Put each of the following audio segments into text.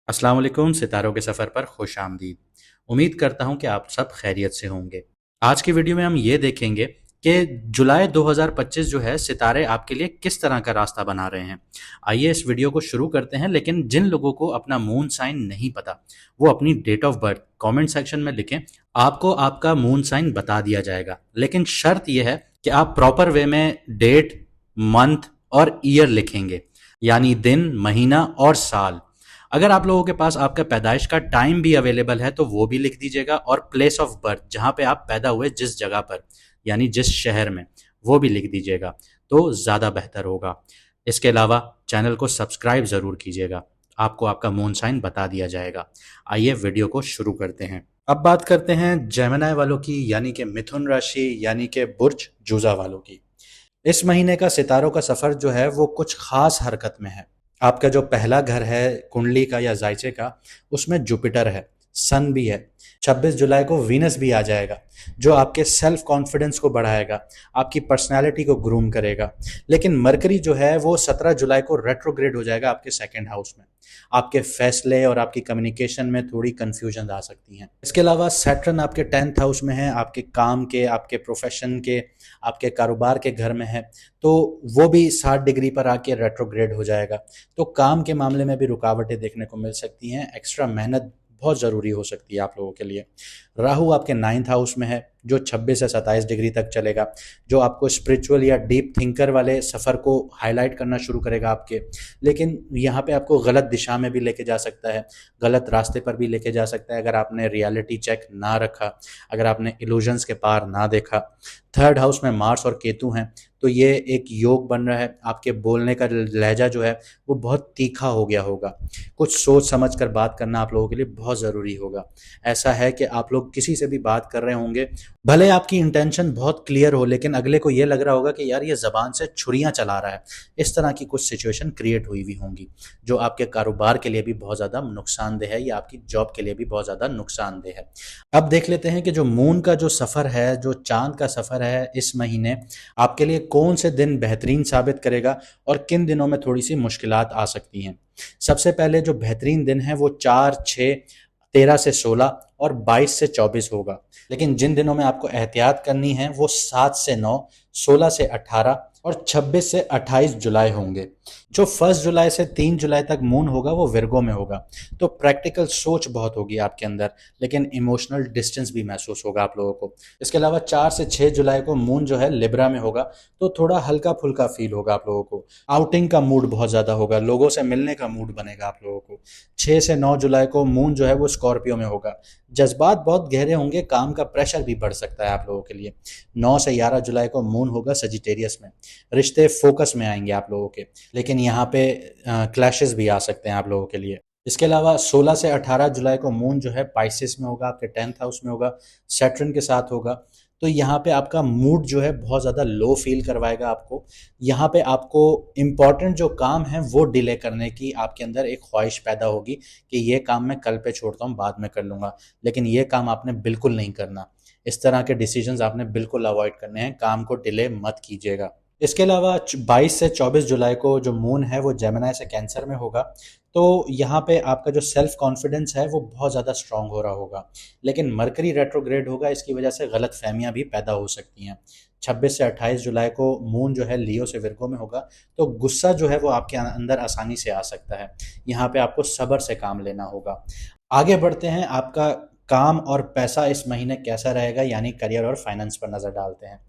अस्सलाम वालेकुम, सितारों के सफ़र पर खुश आमदीद। उम्मीद करता हूँ कि आप सब खैरियत से होंगे। आज की वीडियो में हम ये देखेंगे कि जुलाई 2025 जो है सितारे आपके लिए किस तरह का रास्ता बना रहे हैं। आइए इस वीडियो को शुरू करते हैं, लेकिन जिन लोगों को अपना मून साइन नहीं पता वो अपनी date of birth comment section में लिखें। आपको आपका मून साइन बता दिया जाएगा, लेकिन शर्त यह है कि आप प्रॉपर वे में डेट, मंथ और ईयर लिखेंगे, यानी दिन, महीना और साल। अगर आप लोगों के पास आपका पैदाइश का टाइम भी अवेलेबल है तो वो भी लिख दीजिएगा, और प्लेस ऑफ बर्थ जहाँ पे आप पैदा हुए जिस जगह पर, यानी जिस शहर में, वो भी लिख दीजिएगा तो ज़्यादा बेहतर होगा। इसके अलावा चैनल को सब्सक्राइब ज़रूर कीजिएगा, आपको आपका मून साइन बता दिया जाएगा। आइए वीडियो को शुरू करते हैं। अब बात करते हैं जेमिनी वालों की, यानी कि मिथुन राशि, यानी कि बुर्ज जूजा वालों की। इस महीने का सितारों का सफ़र जो है वो कुछ खास हरकत में है। आपका जो पहला घर है कुंडली का या जायचे का, उसमें जुपिटर है, सन भी है। 26 जुलाई को वीनस भी आ जाएगा, जो आपके सेल्फ कॉन्फिडेंस को बढ़ाएगा, आपकी पर्सनालिटी को ग्रूम करेगा। लेकिन मरकरी जो है वो 17 जुलाई को रेट्रोग्रेड हो जाएगा आपके सेकंड हाउस में। आपके फैसले और आपकी कम्युनिकेशन में थोड़ी कंफ्यूजन आ सकती हैं। इसके अलावा सैटर्न आपके 10th हाउस में है, आपके काम के, आपके प्रोफेशन के, आपके कारोबार के घर में है, तो वो भी 60 डिग्री पर आके रेट्रोग्रेड हो जाएगा। तो काम के मामले में भी रुकावटें देखने को मिल सकती हैं, एक्स्ट्रा मेहनत बहुत ज़रूरी हो सकती है आप लोगों के लिए। राहु आपके 9th हाउस में है, जो 26 से 27 डिग्री तक चलेगा, जो आपको स्पिरिचुअल या डीप थिंकर वाले सफ़र को हाईलाइट करना शुरू करेगा आपके। लेकिन यहाँ पे आपको गलत दिशा में भी लेके जा सकता है, गलत रास्ते पर भी लेके जा सकता है, अगर आपने रियलिटी चेक ना रखा, अगर आपने इल्यूजन्स के पार ना देखा। 3rd हाउस में मार्स और केतु हैं, तो ये एक योग बन रहा है। आपके बोलने का लहजा जो है वो बहुत तीखा हो गया होगा। कुछ सोच समझ कर बात करना आप लोगों के लिए बहुत ज़रूरी होगा। ऐसा है कि आप लोग किसी से भी बात कर रहे होंगे, भले आपकी इंटेंशन बहुत क्लियर हो, लेकिन अगले को ये लग रहा होगा कि यार ये ज़बान से छुरियाँ चला रहा है। इस तरह की कुछ सिचुएशन क्रिएट हुई हुई होंगी, जो आपके कारोबार के लिए भी बहुत ज़्यादा नुकसानदेह है, या आपकी जॉब के लिए भी बहुत ज़्यादा नुकसानदेह है। अब देख लेते हैं कि जो मून का जो सफ़र है, जो चांद का सफ़र है इस महीने, आपके लिए कौन से दिन बेहतरीन साबित करेगा और किन दिनों में थोड़ी सी मुश्किलात आ सकती हैं। सबसे पहले जो बेहतरीन दिन है वो 4, 6, 13 से 16 और 22 से 24 होगा। लेकिन जिन दिनों में आपको एहतियात करनी है वो 7 से 9, 16 से 18 और 26 से 28 जुलाई होंगे। जो 1 जुलाई से 3 जुलाई तक मून होगा वो विर्गो में होगा, तो प्रैक्टिकल सोच बहुत होगी आपके अंदर, लेकिन इमोशनल डिस्टेंस भी महसूस होगा आप लोगों को। इसके अलावा 4 से 6 जुलाई को मून जो है लिब्रा में होगा, तो थोड़ा हल्का फुल्का फील होगा आप लोगों को। आउटिंग का मूड बहुत ज़्यादा होगा, लोगों से मिलने का मूड बनेगा आप लोगों को। 6 से 9 जुलाई को मून जो है वो स्कॉर्पियो में होगा, जज्बात बहुत गहरे होंगे, काम का प्रेशर भी बढ़ सकता है आप लोगों के लिए। 9 से 11 जुलाई को मून होगा सजिटेरियस में, रिश्ते फोकस में आएंगे आप लोगों के, लेकिन यहाँ पे क्लैशेस भी आ सकते हैं आप लोगों के लिए। इसके अलावा 16 से 18 जुलाई को मून जो है पाइसेस में होगा, आपके 10th हाउस में होगा, सैटर्न के साथ होगा। तो यहाँ पे आपका मूड जो है बहुत ज़्यादा लो फील करवाएगा आपको। यहाँ पे आपको इम्पॉर्टेंट जो काम है वो डिले करने की आपके अंदर एक ख्वाहिश पैदा होगी कि ये काम मैं कल पे छोड़ता हूँ, बाद में कर लूँगा, लेकिन ये काम आपने बिल्कुल नहीं करना। इस तरह के डिसीजंस आपने बिल्कुल अवॉइड करने हैं, काम को डिले मत कीजिएगा। इसके अलावा 22 से 24 जुलाई को जो मून है वो जेमिनी से कैंसर में होगा, तो यहाँ पे आपका जो सेल्फ कॉन्फिडेंस है वो बहुत ज़्यादा स्ट्रांग हो रहा होगा। लेकिन मरकरी रेट्रोग्रेड होगा, इसकी वजह से गलत फहमियाँ भी पैदा हो सकती हैं। 26 से 28 जुलाई को मून जो है लियो से विर्गो में होगा, तो गुस्सा जो है वो आपके अंदर आसानी से आ सकता है। यहाँ पे आपको सब्र से काम लेना होगा। आगे बढ़ते हैं, आपका काम और पैसा इस महीने कैसा रहेगा, यानी करियर और फाइनेंस पर नज़र डालते हैं।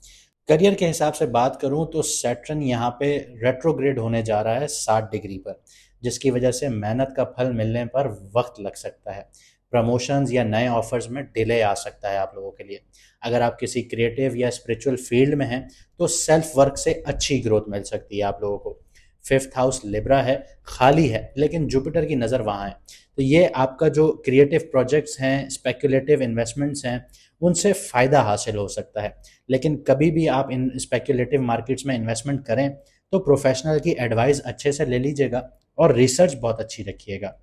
करियर के हिसाब से बात करूं तो सैटर्न यहाँ पे रेट्रोग्रेड होने जा रहा है 60 डिग्री पर, जिसकी वजह से मेहनत का फल मिलने पर वक्त लग सकता है। प्रमोशंस या नए ऑफर्स में डिले आ सकता है आप लोगों के लिए। अगर आप किसी क्रिएटिव या स्पिरिचुअल फील्ड में हैं तो सेल्फ वर्क से अच्छी ग्रोथ मिल सकती है आप लोगों को। 5th हाउस लिब्रा है, खाली है, लेकिन जुपिटर की नज़र वहाँ है, तो ये आपका जो क्रिएटिव प्रोजेक्ट्स हैं, स्पेक्युलेटिव इन्वेस्टमेंट्स हैं, उनसे फ़ायदा हासिल हो सकता है। लेकिन कभी भी आप इन स्पेक्युलेटिव मार्केट्स में इन्वेस्टमेंट करें तो प्रोफेशनल की एडवाइस अच्छे से ले लीजिएगा और रिसर्च बहुत अच्छी रखिएगा।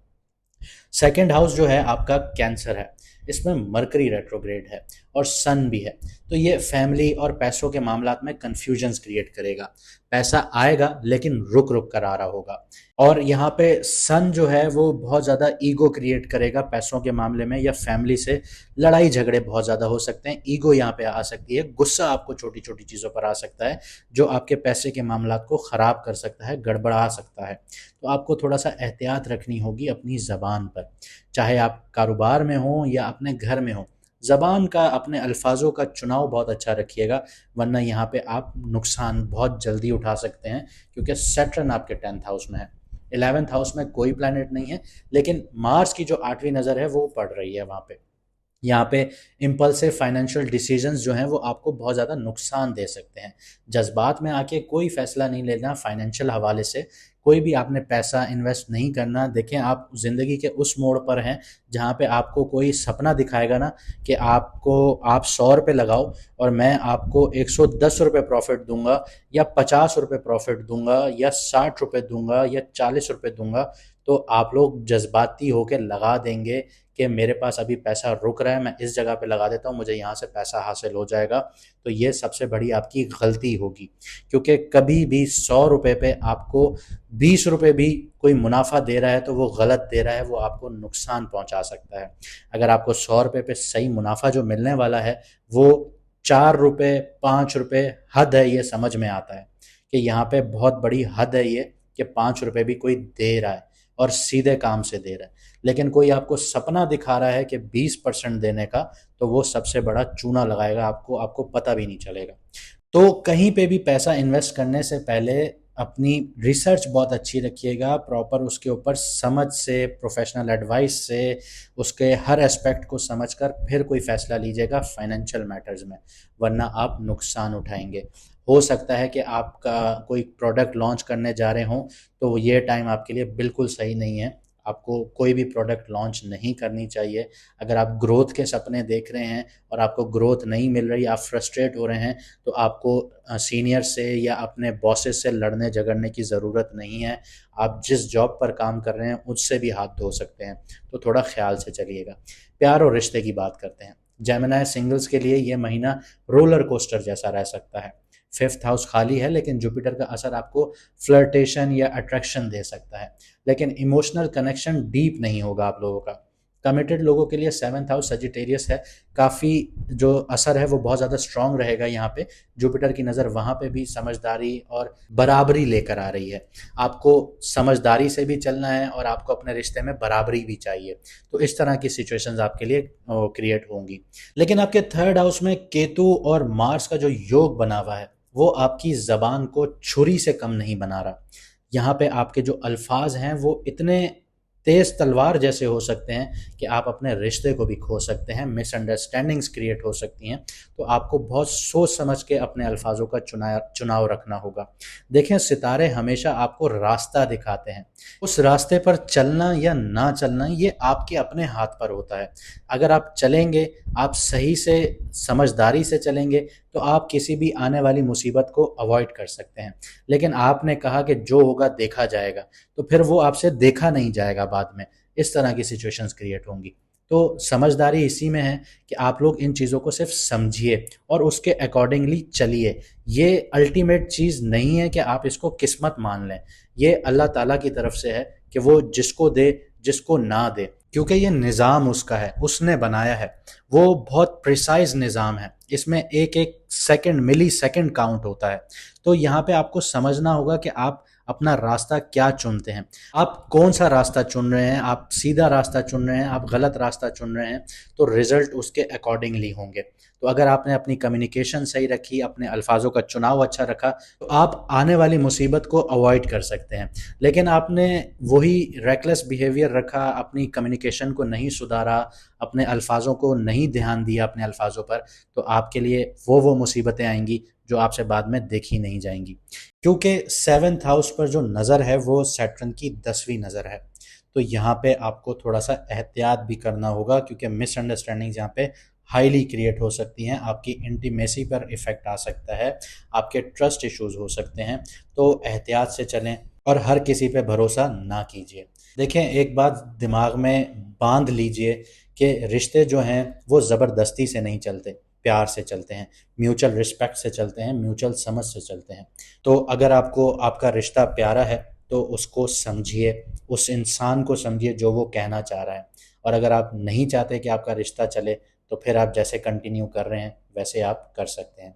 सेकंड हाउस जो है आपका कैंसर है। इसमें मरकरी रेट्रोग्रेड है और सन भी है। तो ये फैमिली और पैसों के मामलात में कन्फ्यूजन्स क्रिएट करेगा। पैसा आएगा लेकिन रुक रुक कर आ रहा होगा। और यहाँ पे सन जो है वो बहुत ज़्यादा ईगो क्रिएट करेगा पैसों के मामले में, या फैमिली से लड़ाई झगड़े बहुत ज़्यादा हो सकते हैं। ईगो यहाँ पे आ सकती है, गुस्सा आपको छोटी छोटी चीज़ों पर आ सकता है जो आपके पैसे के मामलात को ख़राब कर सकता है, गड़बड़ा सकता है। तो आपको थोड़ा सा एहतियात रखनी होगी अपनी ज़बान पर, चाहे आप कारोबार में हो या अपने घर में हो। ज़बान का, अपने अल्फाजों का चुनाव बहुत अच्छा रखिएगा, वरना यहाँ पे आप नुकसान बहुत जल्दी उठा सकते हैं, क्योंकि सैटर्न आपके 10th हाउस में है। 11th हाउस में कोई प्लैनेट नहीं है, लेकिन मार्स की जो 8वीं नज़र है वो पड़ रही है वहाँ पे। यहाँ पे इम्पल्सिव फाइनेंशियल डिसीजंस जो हैं वो आपको बहुत ज़्यादा नुकसान दे सकते हैं। जज्बात में आके कोई फ़ैसला नहीं लेना फाइनेंशियल हवाले से, कोई भी आपने पैसा इन्वेस्ट नहीं करना। देखें, आप ज़िंदगी के उस मोड़ पर हैं जहाँ पे आपको कोई सपना दिखाएगा ना कि आप 100 रुपये लगाओ और मैं आपको 110 रुपये प्रॉफिट दूंगा, या 50 रुपये प्रॉफिट दूंगा, या 60 रुपये दूंगा, या 40 रुपये दूंगा, तो आप लोग जज्बाती होकर लगा देंगे कि मेरे पास अभी पैसा रुक रहा है, मैं इस जगह पे लगा देता हूँ, मुझे यहाँ से पैसा हासिल हो जाएगा। तो ये सबसे बड़ी आपकी गलती होगी, क्योंकि कभी भी 100 रुपये पे आपको 20 रुपये भी कोई मुनाफा दे रहा है तो वो गलत दे रहा है, वो आपको नुकसान पहुँचा सकता है। अगर आपको 100 रुपये पे सही मुनाफा जो मिलने वाला है वो 4 रुपये 5 रुपये हद है, ये समझ में आता है कि यहाँ पे बहुत बड़ी हद है ये, कि 5 रुपये भी कोई दे रहा है और सीधे काम से दे रहा है। लेकिन कोई आपको सपना दिखा रहा है कि 20% देने का, तो वो सबसे बड़ा चूना लगाएगा आपको, आपको पता भी नहीं चलेगा। तो कहीं पे भी पैसा इन्वेस्ट करने से पहले अपनी रिसर्च बहुत अच्छी रखिएगा, प्रॉपर उसके ऊपर समझ से, प्रोफेशनल एडवाइस से, उसके हर एस्पेक्ट को समझकर फिर कोई फ़ैसला लीजिएगा फाइनेंशियल मैटर्स में, वरना आप नुकसान उठाएंगे। हो सकता है कि आपका कोई प्रोडक्ट लॉन्च करने जा रहे हों, तो ये टाइम आपके लिए बिल्कुल सही नहीं है। आपको कोई भी प्रोडक्ट लॉन्च नहीं करनी चाहिए। अगर आप ग्रोथ के सपने देख रहे हैं और आपको ग्रोथ नहीं मिल रही, आप फ्रस्ट्रेट हो रहे हैं, तो आपको सीनियर से या अपने बॉसेस से लड़ने झगड़ने की ज़रूरत नहीं है। आप जिस जॉब पर काम कर रहे हैं उससे भी हाथ धो सकते हैं, तो थोड़ा ख्याल से चलिएगा। प्यार और रिश्ते की बात करते हैं। जेमिनी सिंगल्स के लिए ये महीना रोलर कोस्टर जैसा रह सकता है। 5th हाउस खाली है, लेकिन जुपिटर का असर आपको फ्लर्टेशन या अट्रैक्शन दे सकता है, लेकिन इमोशनल कनेक्शन डीप नहीं होगा आप लोगों का। कमिटेड लोगों के लिए 7th हाउस सजिटेरियस है, काफ़ी जो असर है वो बहुत ज़्यादा स्ट्रांग रहेगा। यहाँ पे जुपिटर की नज़र वहाँ पे भी समझदारी और बराबरी लेकर आ रही है। आपको समझदारी से भी चलना है और आपको अपने रिश्ते में बराबरी भी चाहिए, तो इस तरह की सिचुएशंस आपके लिए क्रिएट होंगी। लेकिन आपके 3rd हाउस में केतु और मार्स का जो योग बना हुआ है वो आपकी ज़बान को छुरी से कम नहीं बना रहा। यहाँ पे आपके जो अल्फाज हैं वो इतने तेज़ तलवार जैसे हो सकते हैं कि आप अपने रिश्ते को भी खो सकते हैं, मिसअंडरस्टैंडिंग्स क्रिएट हो सकती हैं। तो आपको बहुत सोच समझ के अपने अल्फाजों का चुनाव रखना होगा। देखें, सितारे हमेशा आपको रास्ता दिखाते हैं, उस रास्ते पर चलना या ना चलना ये आपके अपने हाथ पर होता है। अगर आप चलेंगे, आप सही से समझदारी से चलेंगे, तो आप किसी भी आने वाली मुसीबत को अवॉइड कर सकते हैं। लेकिन आपने कहा कि जो होगा देखा जाएगा, तो फिर वो आपसे देखा नहीं जाएगा बाद में, इस तरह की सिचुएशंस क्रिएट होंगी। तो समझदारी इसी में है कि आप लोग इन चीज़ों को सिर्फ समझिए और उसके अकॉर्डिंगली चलिए। ये अल्टीमेट चीज़ नहीं है कि आप इसको किस्मत मान लें, ये अल्लाह ताला की तरफ से है कि वो जिसको दे, जिसको ना दे, क्योंकि ये निज़ाम उसका है, उसने बनाया है। वो बहुत प्रिसाइज निज़ाम है, इसमें एक एक सेकंड, मिली सेकंड काउंट होता है। तो यहाँ पे आपको समझना होगा कि आप अपना रास्ता क्या चुनते हैं, आप कौन सा रास्ता चुन रहे हैं। आप सीधा रास्ता चुन रहे हैं, आप गलत रास्ता चुन रहे हैं, तो रिजल्ट उसके अकॉर्डिंगली होंगे। तो अगर आपने अपनी कम्युनिकेशन सही रखी, अपने अल्फाजों का चुनाव अच्छा रखा, तो आप आने वाली मुसीबत को अवॉइड कर सकते हैं। लेकिन आपने वही रेकलेस बिहेवियर रखा, अपनी कम्युनिकेशन को नहीं सुधारा, अपने अल्फाजों को नहीं ध्यान दिया अपने अल्फाजों पर, तो आपके लिए वो मुसीबतें आएंगी जो आपसे बाद में देखी नहीं जाएंगी। क्योंकि 7th हाउस पर जो नज़र है वो सैटर्न की 10वीं नज़र है, तो यहाँ पे आपको थोड़ा सा एहतियात भी करना होगा, क्योंकि मिसअंडरस्टैंडिंग्स यहाँ पे हाईली क्रिएट हो सकती हैं। आपकी इंटीमेसी पर इफ़ेक्ट आ सकता है, आपके ट्रस्ट इश्यूज हो सकते हैं। तो एहतियात से चलें और हर किसी पे भरोसा ना कीजिए। देखें, एक बात दिमाग में बांध लीजिए कि रिश्ते जो हैं वो ज़बरदस्ती से नहीं चलते, प्यार से चलते हैं, म्यूचुअल रिस्पेक्ट से चलते हैं, म्यूचुअल समझ से चलते हैं। तो अगर आपको आपका रिश्ता प्यारा है तो उसको समझिए, उस इंसान को समझिए जो वो कहना चाह रहा है। और अगर आप नहीं चाहते कि आपका रिश्ता चले तो फिर आप जैसे कंटिन्यू कर रहे हैं वैसे आप कर सकते हैं।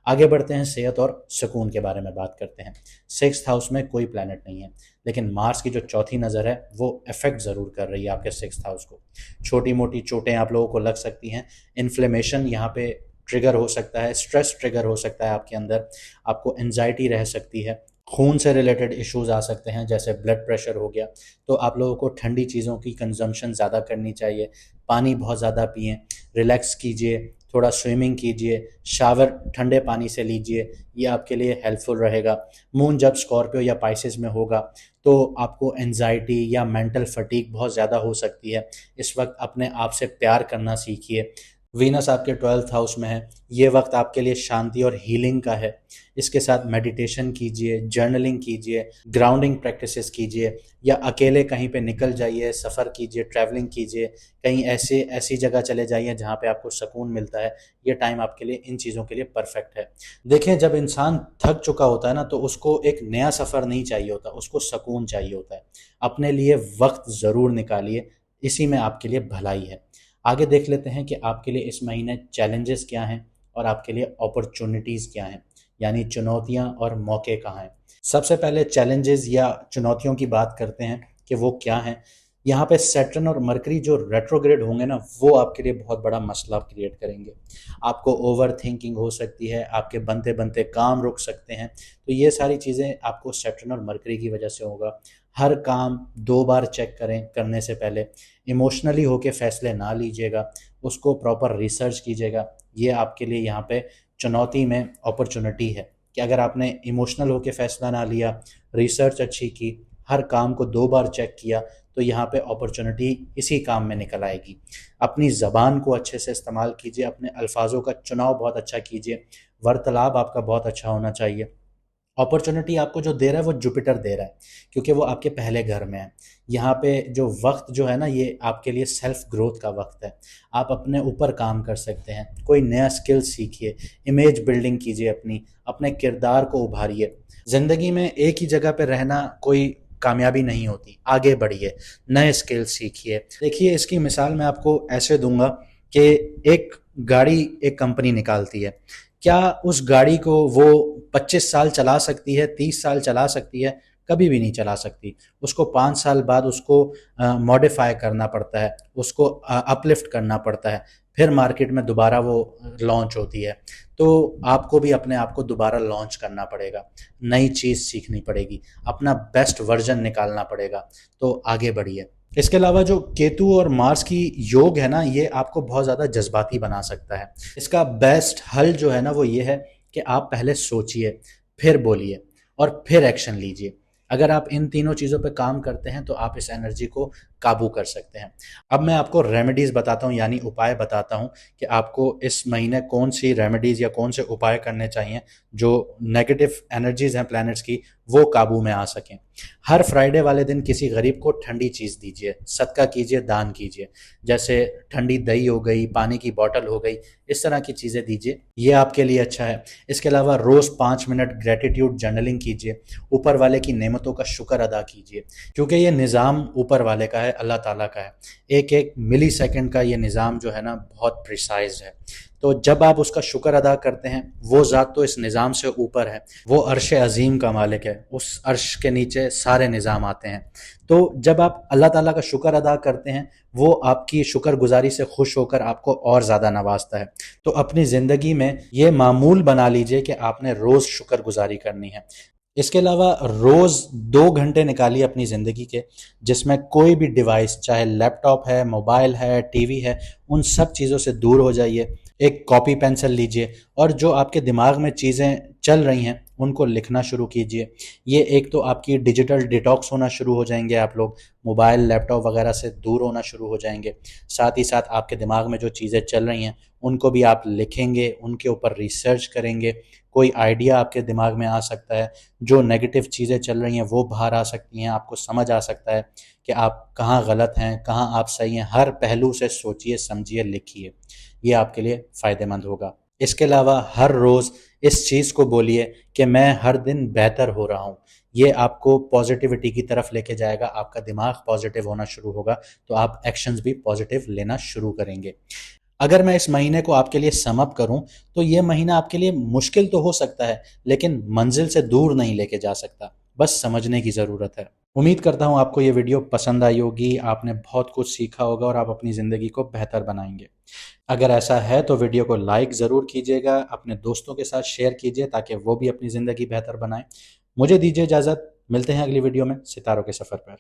आगे बढ़ते हैं, सेहत और सुकून के बारे में बात करते हैं। सिक्स्थ हाउस में कोई प्लैनेट नहीं है, लेकिन मार्स की जो चौथी नज़र है वो इफेक्ट ज़रूर कर रही है आपके सिक्स्थ हाउस को। छोटी मोटी चोटें आप लोगों को लग सकती हैं, इन्फ्लेमेशन यहाँ पे ट्रिगर हो सकता है, स्ट्रेस ट्रिगर हो सकता है आपके अंदर, आपको एनजाइटी रह सकती है, खून से रिलेटेड इश्यूज आ सकते हैं जैसे ब्लड प्रेशर हो गया। तो आप लोगों को ठंडी चीज़ों की कंजम्पशन ज़्यादा करनी चाहिए, पानी बहुत ज़्यादा पिएं, रिलैक्स कीजिए, थोड़ा स्विमिंग कीजिए, शावर ठंडे पानी से लीजिए, ये आपके लिए हेल्पफुल रहेगा। मून जब स्कॉर्पियो या पाइसेस में होगा तो आपको एनजाइटी या मेंटल फटीग बहुत ज़्यादा हो सकती है। इस वक्त अपने आप से प्यार करना सीखिए। वीनस आपके 12th हाउस में है, ये वक्त आपके लिए शांति और हीलिंग का है। इसके साथ मेडिटेशन कीजिए, जर्नलिंग कीजिए, ग्राउंडिंग प्रैक्टिसेस कीजिए, या अकेले कहीं पे निकल जाइए, सफ़र कीजिए, ट्रैवलिंग कीजिए, कहीं ऐसी जगह चले जाइए जहाँ पे आपको सुकून मिलता है। ये टाइम आपके लिए इन चीज़ों के लिए परफेक्ट है। देखिए, जब इंसान थक चुका होता है ना तो उसको एक नया सफ़र नहीं चाहिए होता, उसको सुकून चाहिए होता है। अपने लिए वक्त ज़रूर निकालिए, इसी में आपके लिए भलाई है। आगे देख लेते हैं कि आपके लिए इस महीने चैलेंजेस क्या हैं और आपके लिए अपॉर्चुनिटीज़ क्या हैं, यानी चुनौतियां और मौके कहाँ हैं। सबसे पहले चैलेंजेस या चुनौतियों की बात करते हैं कि वो क्या हैं। यहाँ पे सैटर्न और मरकरी जो रेट्रोग्रेड होंगे ना, वो आपके लिए बहुत बड़ा मसला क्रिएट करेंगे। आपको ओवर थिंकिंग हो सकती है, आपके बनते बनते काम रुक सकते हैं। तो ये सारी चीज़ें आपको सैटर्न और मरकरी की वजह से होगा। हर काम 2 बार चेक करें करने से पहले। इमोशनली होके फैसले ना लीजिएगा, उसको प्रॉपर रिसर्च कीजिएगा। ये आपके लिए यहाँ पे चुनौती में अपॉर्चुनिटी है कि अगर आपने इमोशनल होके फैसला ना लिया, रिसर्च अच्छी की, हर काम को 2 बार चेक किया, तो यहाँ पे अपॉर्चुनिटी इसी काम में निकल आएगी। अपनी ज़बान को अच्छे से इस्तेमाल कीजिए, अपने अल्फाजों का चुनाव बहुत अच्छा कीजिए, वार्तालाप आपका बहुत अच्छा होना चाहिए। अपॉर्चुनिटी आपको जो दे रहा है वो जुपिटर दे रहा है, क्योंकि वो आपके पहले घर में है। यहाँ पे जो वक्त जो है ना, ये आपके लिए सेल्फ ग्रोथ का वक्त है। आप अपने ऊपर काम कर सकते हैं, कोई नया स्किल सीखिए, इमेज बिल्डिंग कीजिए, अपने किरदार को उभारिए। ज़िंदगी में एक ही जगह पे रहना कोई कामयाबी नहीं होती, आगे बढ़िए, नए स्किल सीखिए। देखिए, इसकी मिसाल मैं आपको ऐसे दूंगा कि एक गाड़ी एक कंपनी निकालती है, क्या उस गाड़ी को वो 25 साल चला सकती है, 30 साल चला सकती है? कभी भी नहीं चला सकती। उसको 5 साल बाद उसको मॉडिफाई करना पड़ता है, उसको अपलिफ्ट करना पड़ता है, फिर मार्केट में दोबारा वो लॉन्च होती है। तो आपको भी अपने आप को दोबारा लॉन्च करना पड़ेगा, नई चीज़ सीखनी पड़ेगी, अपना बेस्ट वर्जन निकालना पड़ेगा। तो आगे बढ़िए। इसके अलावा जो केतु और मार्स की योग है ना, ये आपको बहुत ज़्यादा जज्बाती बना सकता है। इसका बेस्ट हल जो है ना वो ये है कि आप पहले सोचिए, फिर बोलिए और फिर एक्शन लीजिए। अगर आप इन तीनों चीज़ों पे काम करते हैं तो आप इस एनर्जी को काबू कर सकते हैं। अब मैं आपको रेमेडीज़ बताता हूँ, यानी उपाय बताता हूँ कि आपको इस महीने कौन सी रेमेडीज़ या कौन से उपाय करने चाहिए जो नेगेटिव एनर्जीज़ हैं प्लैनेट्स की, वो काबू में आ सकें। हर फ्राइडे वाले दिन किसी गरीब को ठंडी चीज़ दीजिए, सदका कीजिए, दान कीजिए। जैसे ठंडी दही हो गई, पानी की बोतल हो गई, इस तरह की चीज़ें दीजिए, ये आपके लिए अच्छा है। इसके अलावा रोज़ 5 मिनट ग्रेटिट्यूड जर्नलिंग कीजिए, ऊपर वाले की नेमतों का शुक्र अदा कीजिए, क्योंकि ये निज़ाम ऊपर वाले का है, अल्लाह ताला का है। एक एक मिली सेकेंड का ये निज़ाम जो है ना बहुत प्रिसाइज है। तो जब आप उसका शुक्र अदा करते हैं, वो ज़ात तो इस निज़ाम से ऊपर है, वो अर्श अज़ीम का मालिक है, उस अर्श के नीचे सारे निज़ाम आते हैं। तो जब आप अल्लाह ताला का शुक्र अदा करते हैं, वो आपकी शुक्रगुजारी से खुश होकर आपको और ज़्यादा नवाजता है। तो अपनी ज़िंदगी में ये मामूल बना लीजिए कि आपने रोज़ शुक्रगुजारी करनी है। इसके अलावा रोज़ 2 घंटे निकालिए अपनी ज़िंदगी के, जिसमें कोई भी डिवाइस, चाहे लैपटॉप है, मोबाइल है, टीवी है, उन सब चीज़ों से दूर हो जाइए। एक कॉपी पेंसिल लीजिए और जो आपके दिमाग में चीज़ें चल रही हैं उनको लिखना शुरू कीजिए। ये एक तो आपकी डिजिटल डिटॉक्स होना शुरू हो जाएंगे, आप लोग मोबाइल लैपटॉप वगैरह से दूर होना शुरू हो जाएंगे। साथ ही साथ आपके दिमाग में जो चीज़ें चल रही हैं उनको भी आप लिखेंगे, उनके ऊपर रिसर्च करेंगे, कोई आइडिया आपके दिमाग में आ सकता है, जो नेगेटिव चीज़ें चल रही हैं वो बाहर आ सकती हैं, आपको समझ आ सकता है कि आप कहाँ गलत हैं, कहाँ आप सही हैं। हर पहलू से सोचिए, समझिए, लिखिए, ये आपके लिए फ़ायदेमंद होगा। इसके अलावा हर रोज़ इस चीज़ को बोलिए कि मैं हर दिन बेहतर हो रहा हूँ। ये आपको पॉजिटिविटी की तरफ लेके जाएगा, आपका दिमाग पॉजिटिव होना शुरू होगा, तो आप एक्शंस भी पॉजिटिव लेना शुरू करेंगे। अगर मैं इस महीने को आपके लिए सम अप करूं, तो ये महीना आपके लिए मुश्किल तो हो सकता है, लेकिन मंजिल से दूर नहीं लेके जा सकता। बस समझने की ज़रूरत है। उम्मीद करता हूं आपको ये वीडियो पसंद आई होगी, आपने बहुत कुछ सीखा होगा और आप अपनी ज़िंदगी को बेहतर बनाएंगे। अगर ऐसा है तो वीडियो को लाइक ज़रूर कीजिएगा, अपने दोस्तों के साथ शेयर कीजिए ताकि वो भी अपनी ज़िंदगी बेहतर बनाएं। मुझे दीजिए इजाज़त, मिलते हैं अगली वीडियो में सितारों के सफ़र पर।